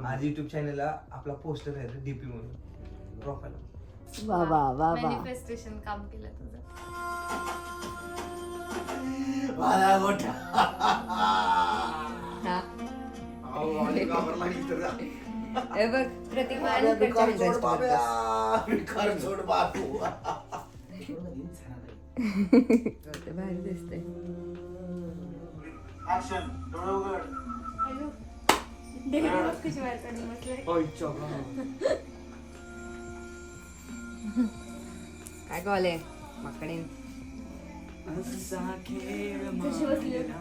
आज युट्यूब चॅनलला आपला पोस्टर आहे डीपी म्हणून प्रोफाईल. वा वा वा वा. मॅनिफेस्टेशन काम केलं तुझं. मला मोठा हा. अहो, आणि घाबर लागली तर जा. हे बघ प्रतीक माझ्या कडच्या भिकार interest सोड बाब्या, करतोस. भिकार सोड बापू. ते भारी दिसतंय. Action, डोळे उघड. कशी बाहेर काढून बसले. काय कॉले माकडे कशी बसली होती?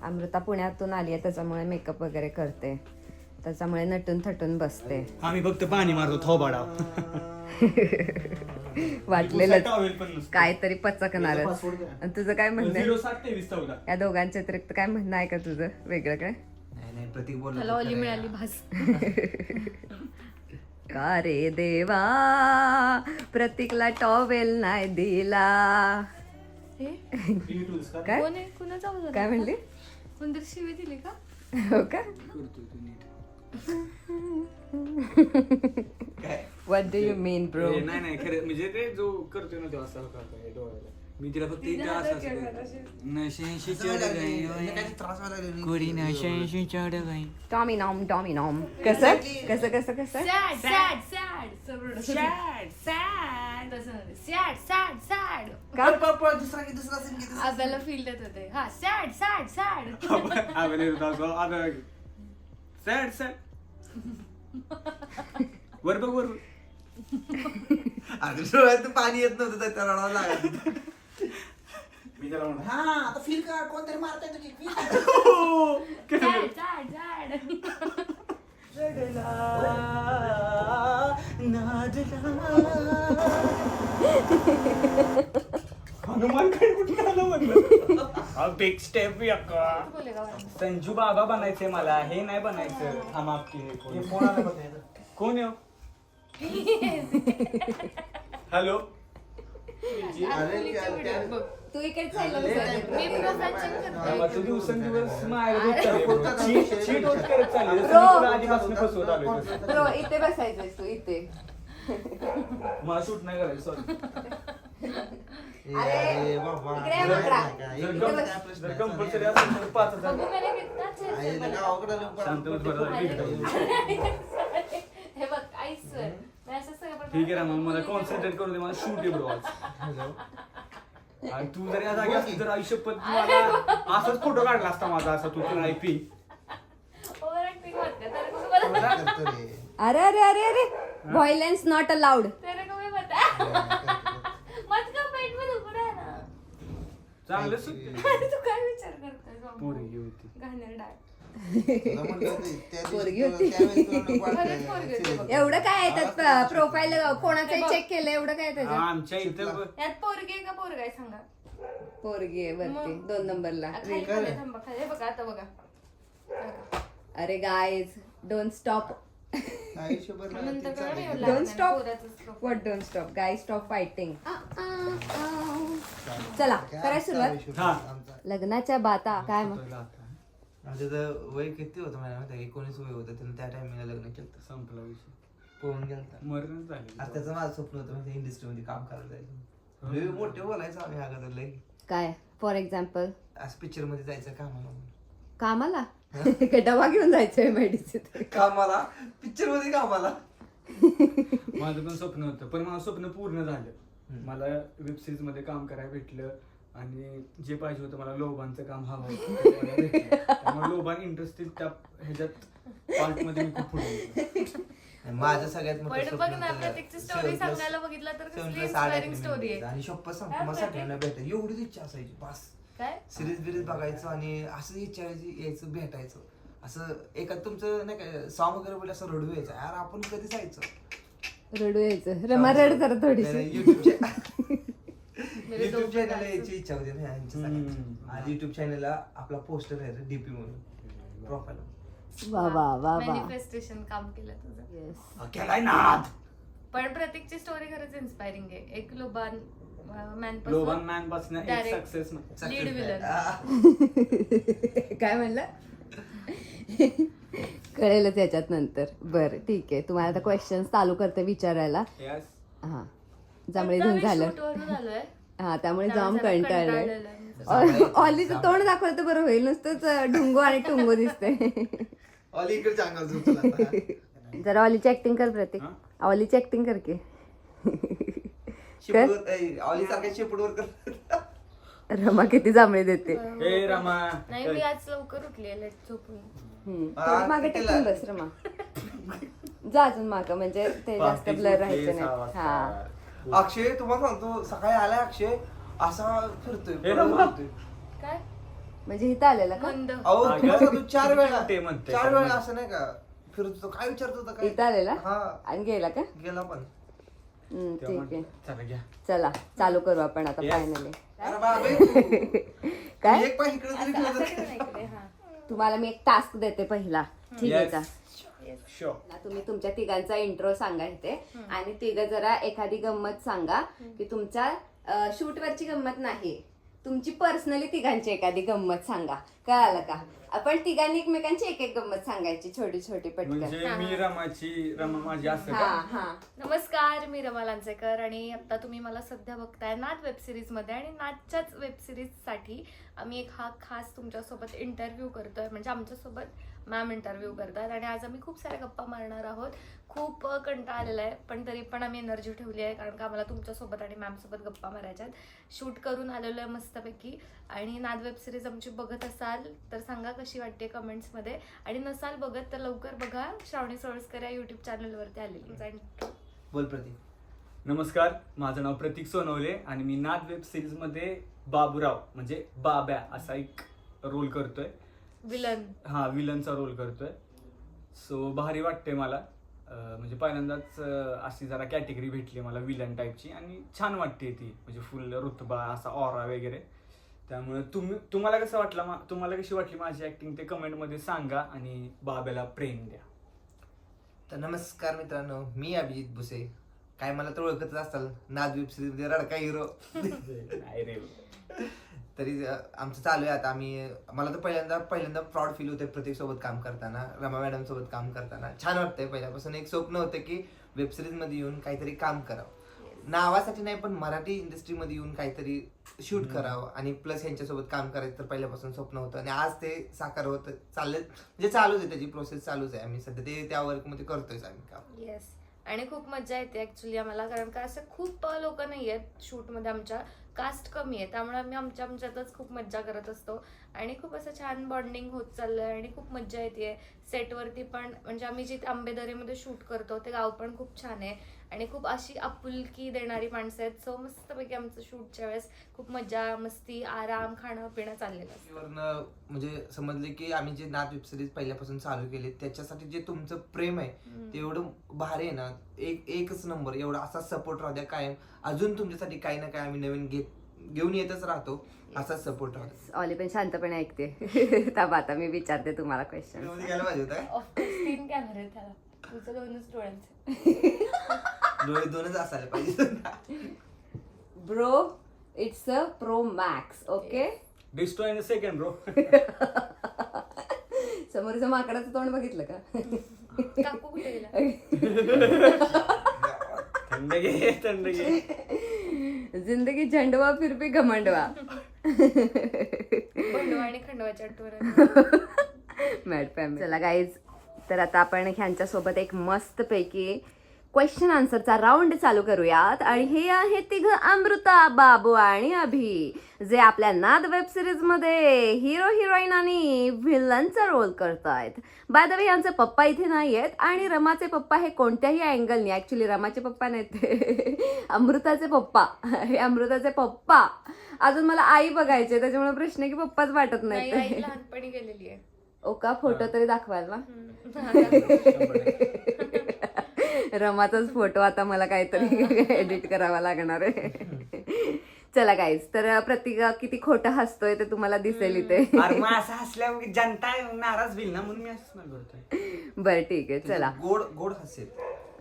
अमृता पुण्यातून आली आहे त्याच्यामुळे मेकअप वगैरे करते, त्याच्यामुळे नटून थटून बसते. आम्ही फक्त पाणी मारतो थोबाडा. वाटलेलं काहीतरी पचकणारच. आणि तुझं काय म्हणणं आहे? 0723 या दोघांच्या व्यतिरिक्त काय म्हणणं आहे का तुझं वेगळं काय? नाही नाही, प्रतीक बोलला मला ओली मिळाली भास. का रे देवा प्रतीकला टॉवेल नाही दिला. हे काय कोण आहे? कुणाचा आवाज आला? काय म्हणली? कोणतरी शिवी दिली का? हो का? What do you mean bro? नाही नाही खरं म्हणजे ते जो करतोय ना तो असा करतोय डोळ्याला. मी तिला फक्त इथे असं नशेशी चढ गई काही त्रास व्हायला लागला. कोरी नशेशी चढ गई. टॉमिनॉम टॉमिनॉम. कसं कसं कसं कसं? Sad sad sad sad sad तसं नव्हतं. सॅड सॅड सॅड का? दुसरा संगीत. आपल्याला फील देत होते. हा सॅड सॅड सॅड. आपण येत असो आता सॅड सॅड वर बघ वर बघ. अरे डोळ्यात पाणी येत नव्हतं तर त्याला रडावं लागलं. मी त्याला म्हणतो, हा आता फील कर, कोणतरी मारताय तुझी feel कर." Sad sad sad. हनुमान काय कुठे आलं म्हटलं. बिग स्टेप यक्का. बोले का बरं? संजू बाबा बनायचंय मला, हे नाही बनायचं. हम आपके हे कोण फोन आला बघ याचा. कोण आहे हो? हॅलो अरे त्या- बघ. तू इकडे चालला मी प्रोफाईल चेक करते. तू दिवसेंदिवस चीट होत करत चालली जसं Bro. मी तुला आधीपासून फसवत आलोय तसं. ब्रो इथे बसायचंस तू इथे. मला शूट नाही करायचं सॉरी. अरे बाबा. इकडे ये बकरा. काय- इथे बस. जर कंपल्सरी असेल तर 5,000. बघू मला कितना छेद आई, मला. गावाकडं लोकं- शांत बस बरं, ठीक आहे. हे बघ आईस सर मी असं सगळं ठीक आहे रामन, मला कॉन्सन्ट्रेट करून दे, मला शूट आहे ब्रो आज. आणि तू जर या जागी असती तर आयुष्यपत मला असाच फोटो काढला असता माझा असा तू तुला आयपी. ओव्हर ऍक्टिंग होत का तेरे को मला करतो रे. अरे अरे अरे अरे व्हायलेन्स नॉट अलाउड. तेरे को भी पता मत का पेट में दुखू रहा है ना. चांगलं सुट तू काय विचार करतोय पोरगी होती. घाणेर डाळ. तुला म्हणलं होतं, त्या दिवशी पोरगी तुला- होती. त्यावेळेस तुला नको खरंच वाटलं. पोरगी होती बघ. एवढं काय आहे त्यात? प्रोफाईल कोणाचंही चेक केलं एवढं काय आहे त्याच्यात? आमच्या इथं यात पोरगी आहे का पोरगा आहे सांगा. पोरगी आहे वरती मग. 2 नंबरला. खाली खाली थांबा खाली हे बघा आता बघा. अरे गाईज डोंट स्टॉप. आयुष्यभर नंतर राहते कळलं चालेल. एवढं Don't लागणार stop. पोराचंच stop. What don't stop guys stop fighting. चला करायला सुरुवात. हा. आमचा- लग्नाच्या बाता काय मग? आमचं तर वय किती होतं मला माहिती आहे? 19 वय होतं. त्यानं त्या टाइमिंगला लग्न केलं. संपला विषय, पळून गेलता. मरणच झाले. आज त्याचं माझं स्वप्न होतं म्हणजे इंडस्ट्रीमध्ये काम करायला जायचं. लय मोठे बोलायचं आम्ही अगोदर लय. काय फॉर एक्झाम्पल? आज पिक्चर मध्ये जायचं कामाला म्हणून. कामाला? डबा घेऊन जायचंय मेडिसिन. कामाला पिक्चर मध्ये कामाला. माझं पण स्वप्न होतं, पण माझं स्वप्न पूर्ण झालं. मला वेब सिरीज मध्ये काम करायला भेटलं आणि जे पाहिजे होतं मला लोबांचं काम हवं होतं ते मला भेटलं. त्यामुळे लोबान इंडस्ट्रीत त्या ह्याच्यात पार्ट मध्ये मी खूप पुढे गेलो. माझं सगळ्यात मोठं पण स्वप्न बघ ना होतं प्रत्येकची 7 स्टोरी plus- सांगायला बघितलं तर 7 कसली plus इन्स्पायरिंग 8 स्टोरी आहे. आणि शप्पथ सांगतो हा, मला प्रत्येक- सगळ्यांना भेटायचं एवढीच इच्छा असायची. बस काय सिरीज बिरीज बघायचं आणि असं इच्छा यायचं भेटायचं. असं एका तुमचं नाही का सॉंग वगैरे बोल असं रडू यायचं यार आपण कधी जायचं. रडू यायचं. रमा रड जरा थोडीशी. युट्यूब चॅनल यायची इच्छा होती ना यांच्यासाठी. हम्म. आज युट्यूब चॅनलला आपला पोस्टर आहे डीपी म्हणून प्रोफाईल. वा वा वा वा. मॅनिफेस्टेशन काम केलं तुझं. येस. केलाय नाद. पण प्रत्येकची स्टोरी खरंच इन्स्पायरिंग आहे. एक लोबान मॅन लोबान मॅन पासून एक Direct. Success lead villain. काय म्हणलं कळेलच याच्यात नंतर. बरं ठीक आहे, तुम्हाला आता क्वेश्चन चालू करते विचारायला. हा जांभळे धुवून झालं. आलोय हा त्यामुळे जाम कंटाळलंय. कंटाळलेलं. ऑलीचं तोंड दाखवलं तर बरं होईल, नुसतंच ढुंगो आणि टुंगो दिसते. ऑली इकडे चांगला झोपला आता. जरा ऑलीची ऍक्टिंग कर प्रतीक. ऑलीची ऍक्टिंग कर की. ऑली सारख्या शेपूटवर कर. रमा किती जांभळे देते. ए रमा नाही मी आज लवकर उठली लेट झोपून. थोडं मागे टेकून बस रमा. जा अजून मागं, म्हणजे ते जास्त ब्लर राहायचं नाही. हा अक्षय तुम्हाला सांगतो सकाळी आलाय अक्षय असा फिरतोय ए, रमा. काय म्हणजे इथं आलेला का? मंद. अहो तुम्हाला सांगतो 4 वेळा ते म्हणते. 4 वेळा असं नाही का फिरत होतो. काय विचारत होता काय इथं आलेला हा आणि गेला का? गेला पण. ठीक आहे, चला घ्या. चला चालू करू आपण आता Yes. फायनली. अरे बाबे तू. काय एक पाय इकडे तरी असं ठेवलं. ठेव ना इकडे, हा. तुम्हाला मी एक टास्क देते पहिला, ठीक आहे का? Sure. ना तुम्ही तुमच्या तिघांचा इंट्रो सांगा इथे, आणि तिघं जरा एखादी गंमत सांगा की तुमच्या शूट वरची गंमत नाही, तुमची पर्सनली तिघांची एखादी गंमत सांगा. कळालं का? आपण तिघांनी एकमेकांची एक एक गंमत सांगायची, छोटी छोटी पटकन. म्हणजे मी रमा माझी असं हा का? हा नमस्कार, मी रमा लांजेकर आणि आता तुम्ही मला सध्या बघताय नाद वेब सिरीज मध्ये. आणि नादच्याच वेब सिरीज साठी आम्ही एक हा खास तुमच्यासोबत इंटरव्ह्यू करतोय, म्हणजे आमच्यासोबत मॅम इंटरव्ह्यू करतात. आणि आज आम्ही खूप साऱ्या गप्पा मारणार आहोत. खूप कंटाळा आलेला आहे, पण तरी पण आम्ही एनर्जी ठेवली आहे, कारण का आम्हाला तुमच्यासोबत आणि मॅम सोबत गप्पा मारायच्या आहेत. शूट करून आलेलो आहे मस्तपैकी. आणि नाद वेब सिरीज आमची बघत असाल तर सांगा कशी वाटते कमेंट्समध्ये, आणि नसाल बघत तर लवकर बघा. श्रावणी सोळसकर या युट्यूब चॅनलवरती आलेली. बोल प्रतीक. नमस्कार, माझं नाव प्रतीक सोनवले आणि मी नाद वेब सिरीज मध्ये बाबूराव म्हणजे बाब्या असा एक रोल करतोय. विलन. हा विलनचा रोल करतोय. सो भारी वाटते मला. म्हणजे पहिल्यांदाच अशी जरा कॅटेगरी भेटली मला विलन टाईपची, आणि छान वाटते ती, म्हणजे फुल रुतबा असा ऑरा वगैरे. त्यामुळे तुम्हाला कसं वाटलं, तुम्हाला कशी वाटली माझी ऍक्टिंग ते कमेंट मध्ये सांगा, आणि बाब्याला प्रेम द्या. तर नमस्कार मित्रांनो, मी अभिजित भुसे. काय मला तर ओळखतच असाल, नाद वेब सिरीज मध्ये रडका हिरो. नाही रे. तरी आमचं चालू आहे आता. मला तर पहिल्यांदा प्राऊड फील होते प्रतीक सोबत काम करताना, रमा मॅडम सोबत काम करताना. छान वाटतंय. पहिल्यापासून एक स्वप्न होतं की वेब सिरीज मध्ये येऊन काहीतरी काम करावं, नावासाठी नाही पण मराठी इंडस्ट्रीमध्ये येऊन काहीतरी शूट करावं, आणि प्लस यांच्यासोबत काम करायचं तर पहिल्यापासून स्वप्न होतं. आणि आज ते साकार होतं. म्हणजे चालूच आहे, त्याची प्रोसेस चालूच आहे. आम्ही सध्या त्या वर्कमध्ये करतोय आम्ही काम. येस. आणि खूप मजा येते ऍक्च्युली आम्हाला, कारण का असं खूप लोक नाही आहेत शूटमध्ये, आमच्या कास्ट कमी आहे, त्यामुळे आम्ही आमच्यातच खूप मज्जा करत असतो. आणि खूप असं छान बॉन्डिंग होत चाललंय, आणि खूप मज्जा येते सेटवरती पण. म्हणजे आम्ही जिथे आंबेदरीमध्ये शूट करतो ते गाव पण खूप छान आहे, आणि खूप अशी आपुलकी देणारी माणसं आहेत. सो मस्तपैकी आमचं शूटच्या वेळेस खूप मजा मस्ती आराम खाणं पिणं चाललेलं असतं. म्हणजे समजले की आम्ही जे नाद वेब सिरीज पहिल्यापासून चालू केली त्याच्यासाठी जे तुमचं प्रेम आहे ते एवढं भारी आहे ना. एकच नंबर. एवढा असा सपोर्ट राहू द्या कायम. अजून तुमच्यासाठी काही ना काही आम्ही नवीन घेऊन येतच राहतो. असाच सपोर्ट राहू द्या. ऑली पण शांतपणे ऐकते. थांबा आता मी विचारते तुम्हाला क्वेश्चन. घ्यायला पाहिजे होतं. ऑफकोर्स 3 कॅमेरे आहेत त्याला, तुझं 2च डोळ्यांचे. डोळे 2च असायला पाहिजे. Bro it's a pro max. Okay, destroy in a second bro. समोरचं माकडाचं तोंड बघितलं का? काकू कुठे गेला? थंड घे. जिंदगी झंडवा फिर भी घमंडवा. बंडवा आणि खंडवाच्या टोर. Mad family. चला गाईज, तर आता आपण ह्यांच्या सोबत एक मस्त पैकी क्वेश्चन आन्सरचा राऊंड चालू करूयात. आणि हे आहे तिघं अमृता, बाबू आणि अभि, जे आपल्या नाद वेब सिरीज मध्ये हिरो हिरोईन आणि व्हिलनचा रोल करतायत. बाय द वे यांचे पप्पा इथे नाही आहेत, आणि रमाचे पप्पा हे कोणत्याही अँगलनी, ऍक्च्युली रमाचे पप्पा नाहीत ते अमृताचे पप्पा. हे अमृताचे पप्पा. अजून मला आई बघायचे, त्याच्यामुळे प्रश्न आहे की पप्पाच वाटत नाही, नाही. आई लहानपणी गेलेली आहे. ओका, फोटो तरी दाखवाल ना. रमाचाच फोटो आता मला काहीतरी एडिट करावा लागणार आहे. चला गाईज, तर प्रतीक किती खोटं हसतोय ते तुम्हाला दिसेल इथे. अरे मग असं हसल्यावर जनता नाराज होईल ना, म्हणून मी असं करतोय. बरं ठीक आहे, चला. गोड गोड हसेल.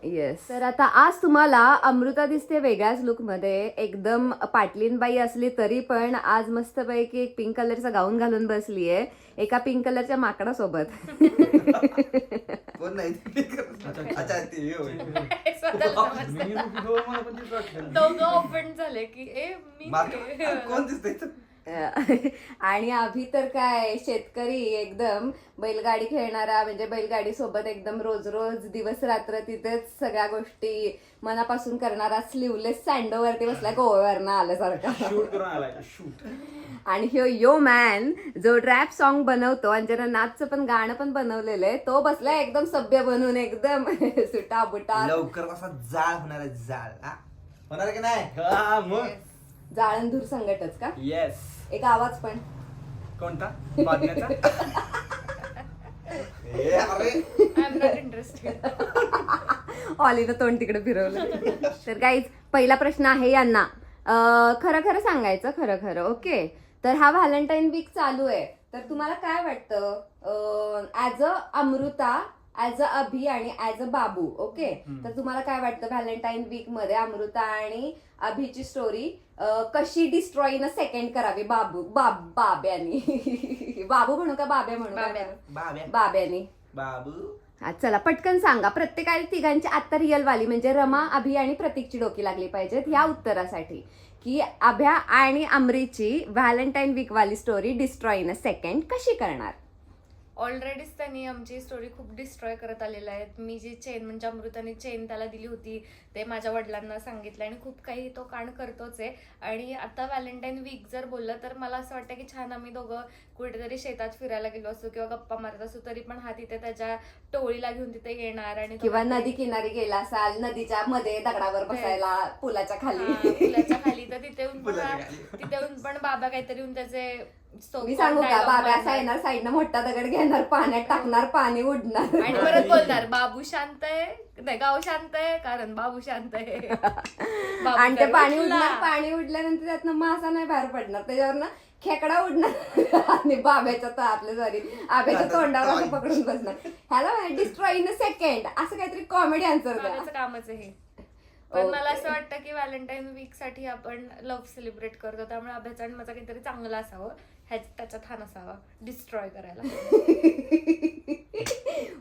येस. तर आता आज तुम्हाला अमृता दिसते वेगळ्याच लुक मध्ये, एकदम पाटलीनबाई असली तरी पण आज मस्तपैकी एक पिंक कलरचा गाऊन घालून बसलीये एका पिंक कलरच्या माकडासोबत. कोण नाही अच्छा ते होय. स्वतःला समजतं. मी हो, मला पण तेच वाटलं. दोघं ऑफेंड झाले की मी कोण दिसतंय आणि अभि तर काय शेतकरी एकदम बैलगाडी खेळणारा, म्हणजे बैलगाडी सोबत एकदम रोज रोज दिवस रात्र तिथेच सगळ्या गोष्टी मनापासून करणारा, स्लीवलेस सँडोवरती बसला गोव्यावरनं आल्यासारखा. शूट करून आलाय शूट. आणि यो मॅन जो रॅप सॉन्ग बनवतो आणि ज्यानं नाचचं पण गाणं पण बनवलेलं आहे, तो बसलाय एकदम सभ्य बनून एकदम सुटा बुटा. लवकर असा जाळ होणार आहे, जाळ हा? होणार आहे की नाही? हा मग जाळंधूर संगटच का? येस. एक आवाज पण. कोणता बातम्याचा? ए, अरे आय एम नॉट इंटरेस्टेड. ऑलीनं तोंड तिकडे फिरवलं. तर गाईज पहिला प्रश्न आहे यांना, खरं खरं सांगायचं, खरं खरं. ओके, तर हा व्हॅलेंटाईन वीक चालू आहे, तर तुम्हाला काय वाटतं as a Amruta, as a Abhi आणि ऍज अ बाबू? ओके, तर तुम्हाला काय वाटतं व्हॅलेंटाईन वीक मध्ये अमृता आणि अभिची स्टोरी कशी डिस्ट्रॉय इन अ सेकंड करावी बाब्यानी? बाबू म्हणू का बाब्या म्हणू? बाब्या बाब्यानी. बाबू हा, चला पटकन सांगा. प्रत्येकाने तिघांची आता रिअल वाली म्हणजे रमा, अभि आणि प्रतीकची डोकी लागली पाहिजेत ह्या उत्तरासाठी, की अभ्या आणि अमरीची व्हॅलेंटाईन वीक वाली story destroy in a second कशी करणार? ऑलरेडीच त्यांनी आमची स्टोरी खूप डिस्ट्रॉय करत आलेला आहे. मी जी चेन म्हणजे अमृताने चेन त्याला दिली होती ते माझ्या वडिलांना सांगितलं आणि खूप काही तो कांड करतोच आहे. आणि आता व्हॅलेंटाईन वीक जर बोललं तर मला असं वाटतं की छान आम्ही दोघं कुठेतरी शेतात फिरायला गेलो असतो किंवा गप्पा मारत असतो तरी पण हा तिथे त्याच्या टोळीला घेऊन तिथे येणार आणि तो किंवा काहीतरी- नदी किनारी गेला असाल, नदीच्या मध्ये दगडावर बसायला पुलाच्या हा, खाली. पुलाच्या खाली, तर तिथे येऊन पण पुलाच्या खाली. तिथे येऊन पण बाबा काहीतरी येऊन त्याचे मी सांगू का, बाबा असा येणार, साईडनं मोठा दगड घेणार, पाण्यात टाकणार, पाणी उडणार आणि परत बोलणार बाबू शांत आहे, नाही गाव शांत आहे कारण बाबू शांत आहे. बाबू आणि ते तर पाणी उठला. उडणार, पाणी उडल्यानंतर त्यातनं मासा नाही बाहेर पडणार, त्याच्यावरनं खेकडा उडणार आणि बाब्याच्या तर आपल्या सॉरी आब्याच्या तोंडावर असं पकडून बसणार. ह्याला डिस्ट्रॉय इन अ सेकंड असं काहीतरी कॉमेडी आन्सर द्या. बाबाचं कामच आहे हे. पण मला असं वाटतं की व्हॅलेंटाईन वीक साठी आपण लव्ह सेलिब्रेट करतो, त्यामुळे अभ्यास आणि माझा काहीतरी चांगलं असावं, त्याच्यात हा नसावा डिस्ट्रॉय करायला.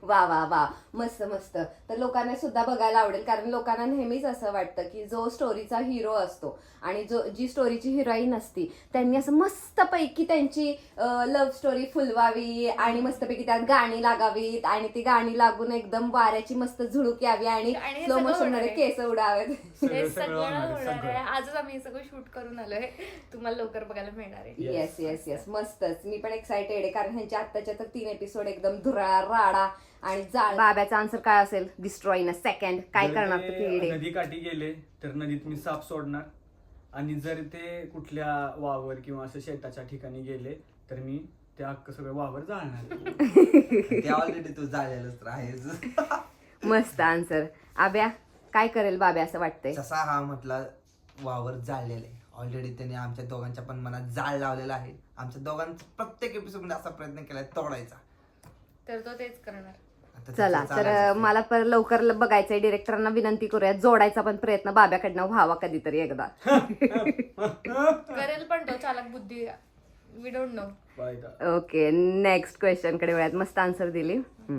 वा वा वा, मस्त मस्त. तर लोकांना सुद्धा बघायला आवडेल, कारण लोकांना नेहमीच असं वाटतं की जो स्टोरीचा हिरो असतो आणि जी स्टोरीची हिरोईन असती त्यांनी असं मस्तपैकी त्यांची लव्ह स्टोरी फुलवावी आणि मस्तपैकी त्यात गाणी लागावीत आणि ती गाणी लागून एकदम वाऱ्याची मस्त झुळूक यावी आणि आणि हे स्लो सगळं मोशन होणार मध्ये आहे. केस उडावेत. हे सगळं सगळं होणार आहे, होणार सगळं. आहे. आजच आम्ही हे सगळं शूट करून आलोय, तुम्हाला लवकर बघायला मिळणार आहे. येस येस येस, मस्तच. मी पण एक्साइटेड आहे, कारण ह्यांच्या आत्ताच्या तर 3 एपिसोड एकदम धुरा राडा आणि जाळ. बाब्याचा आन्सर काय असेल? Destroy in a second. काय जर करणार ते ते किडे? नदी काठी गेले तर नदीत मी साप सोडणार, आणि जर ते कुठल्या वावर किंवा असं शेताच्या ठिकाणी गेले तर मी ते अख्खं सगळं वावर जाळणार. ते ऑलरेडी तू झालेलंच आहेस. मस्त आन्सर. आब्या काय करेल बाब्या असं वाटतंय? जसा हा म्हटला वावर जाळलेला आहे, ऑलरेडी त्याने आमच्या दोघांच्या पण मनात जाळ लावलेला आहे. आमच्या दोघांचा प्रत्येक एपिसोड मध्ये असा प्रयत्न केलाय तोडायचा. तर तो तेच करणार. आता चला, त्याचं तर चालायचं. मला पर लवकर बघायचंय. डिरेक्टरांना विनंती करूया, जोडायचा पण प्रयत्न बाब्याकडनं व्हावा कधीतरी एकदा. करेल पण तो चालक बुद्धी, we don't know. Bye. Okay, next question कडे वळूयात. मस्त आन्सर दिली.